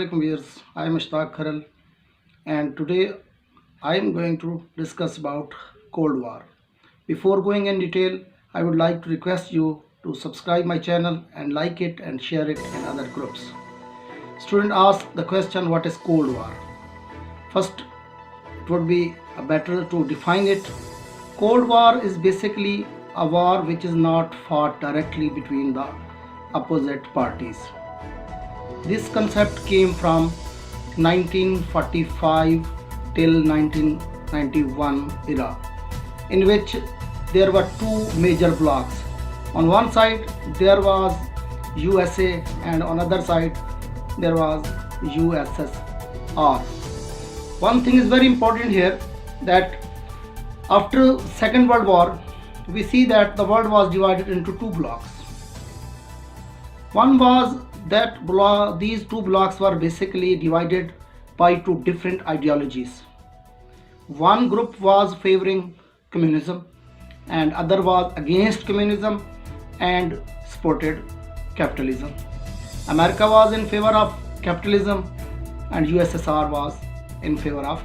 Assalamualaikum viewers. I am Ishtaq Kharal and today I am going to discuss about Cold War. Before going in detail, I would like to request you to subscribe my channel and like it and share it in other groups. Student asked the question, what is Cold War? First, it would be better to define it. Cold War is basically a war which is not fought directly between the opposite parties. This concept came from 1945 till 1991 era, in which there were two major blocks. On one side there was USA and on other side there was USSR. One thing is very important here, that after Second World War we see that the world was divided into two blocks. One was that these two blocks were basically divided by two different ideologies. One group was favoring communism and other was against communism and supported capitalism. America was in favor of capitalism and USSR was in favor of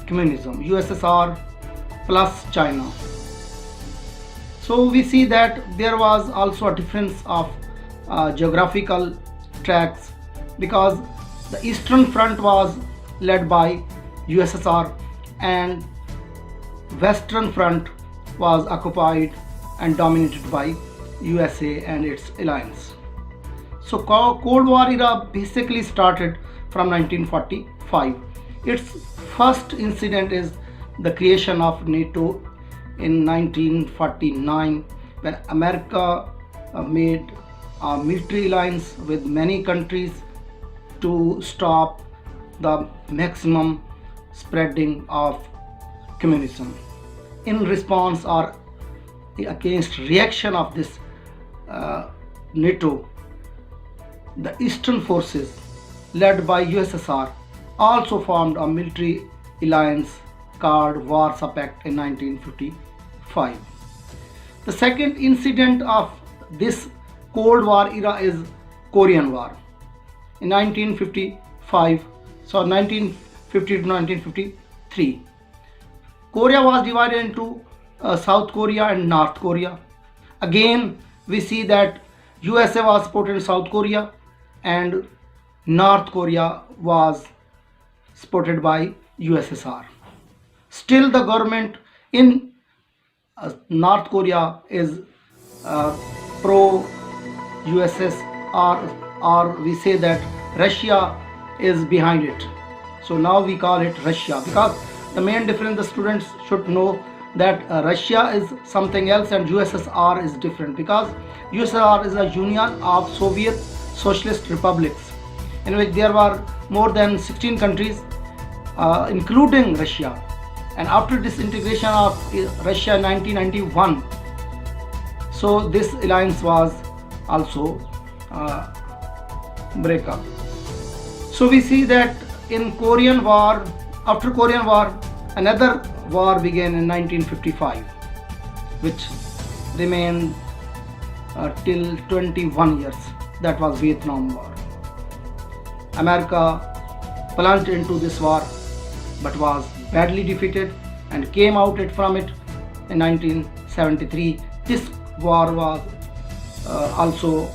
communism. USSR plus China. So we see that there was also a difference of geographical tracks, because the Eastern Front was led by USSR and Western Front was occupied and dominated by USA and its alliance. So Cold War era basically started from 1945. Its first incident is the creation of NATO in 1949, when America made a military alliance with many countries to stop the maximum spreading of communism. In response or against reaction of this NATO, the Eastern forces led by USSR also formed a military alliance called Warsaw Pact in 1955. The second incident of this Cold War era is Korean War in 1955, so 1950 to 1953. Korea was divided into South Korea and North Korea. Again, we see that USA was supporting South Korea and North Korea was supported by USSR. Still, the government in North Korea is pro USSR, or we say that Russia is behind it. So now we call it Russia, because the main difference the students should know that Russia is something else and USSR is different, because USSR is a union of Soviet Socialist republics in which there were more than 16 countries including Russia. And after disintegration of Russia in 1991, so this alliance was also break up. So we see that in Korean War, after Korean War, another war began in 1955, which remained till 21 years. That was Vietnam War. America plunged into this war but was badly defeated and came out from it in 1973. This war was also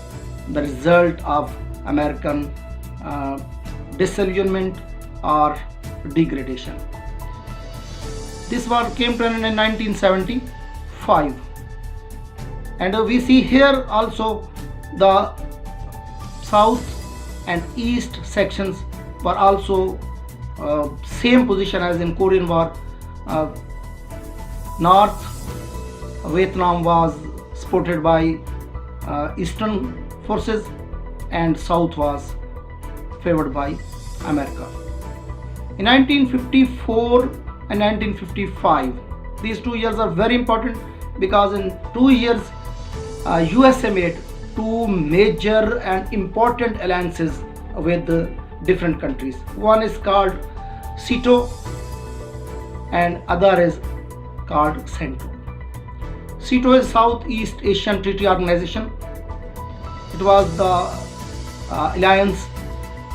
the result of American disillusionment or degradation. This war came to an end in 1975, and we see here also the south and east sections were also same position as in Korean War. North Vietnam was supported by Eastern forces and South was favored by America. In 1954 and 1955, these 2 years are very important, because in 2 years USA made two major and important alliances with different countries. One is called SEATO and other is called CENTO. SEATO is Southeast Asian Treaty Organization. It was the alliance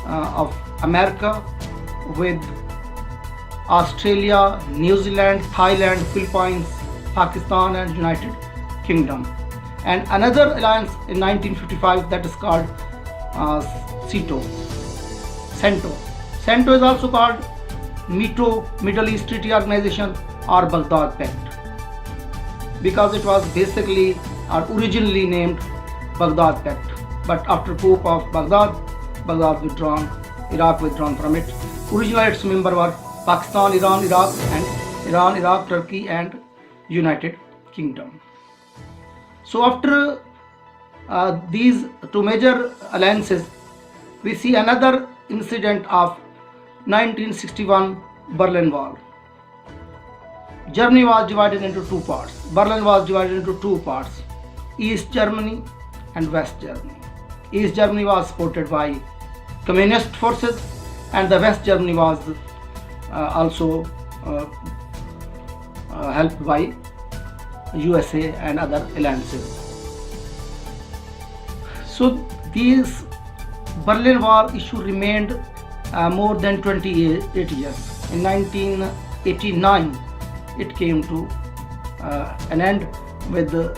of America with Australia, New Zealand, Thailand, Philippines, Pakistan, and United Kingdom. And another alliance in 1955 that is called CETO. CENTO. CENTO is also called MITO, Middle East Treaty Organization, or Baghdad Pact, because it was basically or originally named Baghdad Pact. But after coup of Baghdad withdrawn, Iraq withdrawn from it. Originally its members were Pakistan, Iran, Iraq, Turkey, and United Kingdom. So after these two major alliances, we see another incident of 1961 Berlin Wall. Germany was divided into two parts. Berlin was divided into two parts, East Germany and West Germany. East Germany was supported by communist forces, and the West Germany was also helped by USA and other alliances. So these Berlin Wall issue remained more than 28 years. In 1989, it came to an end with the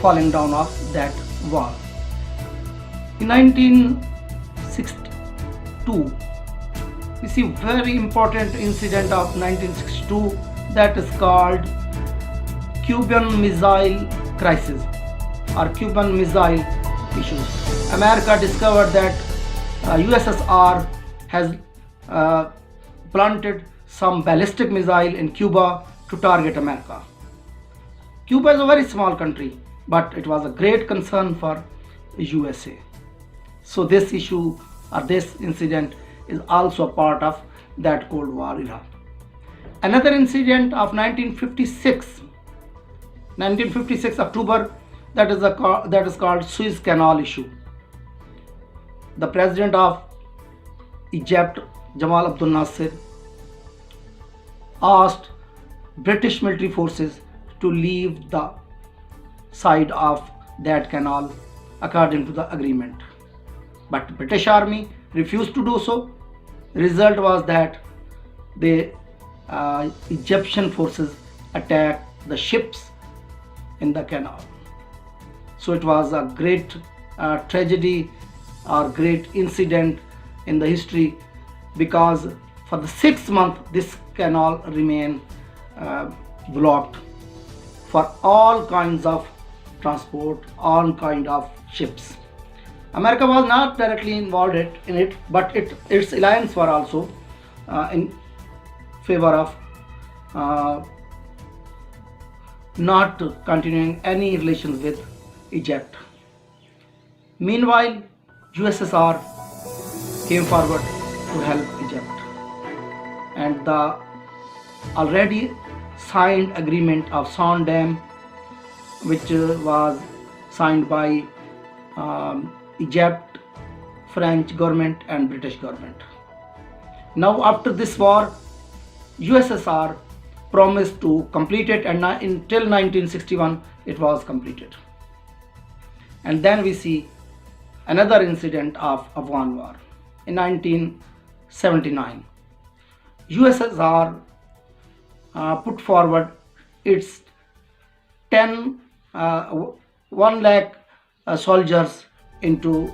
falling down of that wall. In 1962, we see very important incident of 1962 that is called Cuban Missile Crisis or Cuban Missile issues. America discovered that USSR has planted some ballistic missile in Cuba to target America. Cuba is a very small country, but it was a great concern for USA. So this issue or this incident is also a part of that Cold War era. Another incident of 1956 October, that is called Suez Canal issue. The president of Egypt, Jamal Abdel Nasser, asked British military forces to leave the side of that canal according to the agreement. But British Army refused to do so. The result was that the Egyptian forces attacked the ships in the canal. So it was a great tragedy or great incident in the history, because for the 6 months this canal remained blocked for all kinds of transport, all kind of ships. America was not directly involved in it, but its alliance were also in favor of not continuing any relations with Egypt. Meanwhile, USSR came forward to help Egypt, and the already signed agreement of Sondheim, which was signed by Egypt, French government and British government. Now after this war, USSR promised to complete it, and until 1961 it was completed. And then we see another incident of Afghan war. In 1979, USSR put forward its 1 lakh soldiers into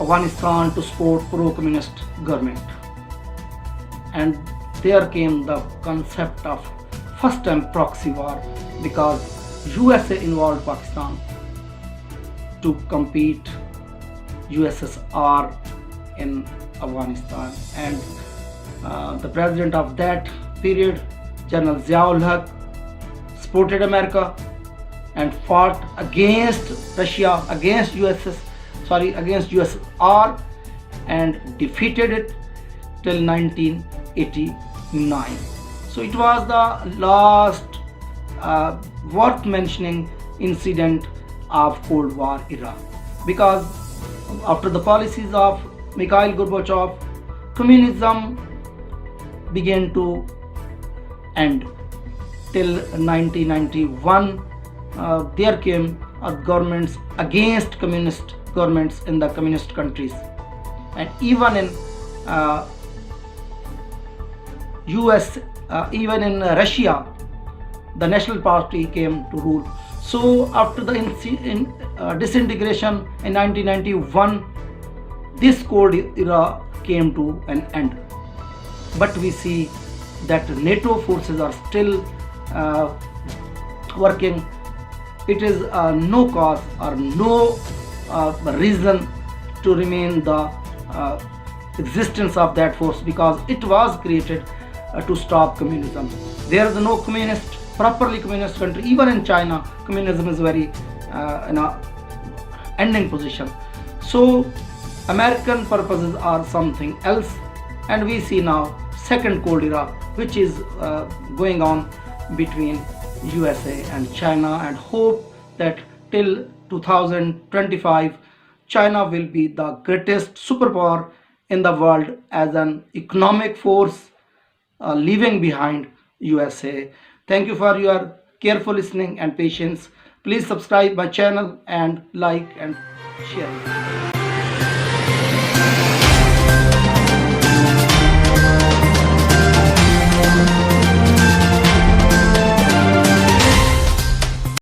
Afghanistan to support pro-communist government. And there came the concept of first time proxy war, because USA involved Pakistan to compete USSR in Afghanistan. And the president of that period, General Ziaul Haq, supported America and fought against Russia, against USSR, and defeated it till 1989. So it was the last worth mentioning incident of Cold War era, because after the policies of Mikhail Gorbachev, communism began to end. Till 1991, there came governments against communist governments in the communist countries, and even in uh, US, even in Russia, the National Party came to rule. So after the disintegration in 1991, this Cold Era came to an end. But we see that NATO forces are still uh, working. It is no cause or no reason to remain the existence of that force, because it was created to stop communism. There is no communist, properly communist country. Even in China, communism is very in a ending position. So American purposes are something else, and we see now second Cold Era, which is going on between USA and China, and hope that till 2025 China will be the greatest superpower in the world as an economic force, leaving behind USA. Thank you for your careful listening and patience. Please subscribe my channel and like and share.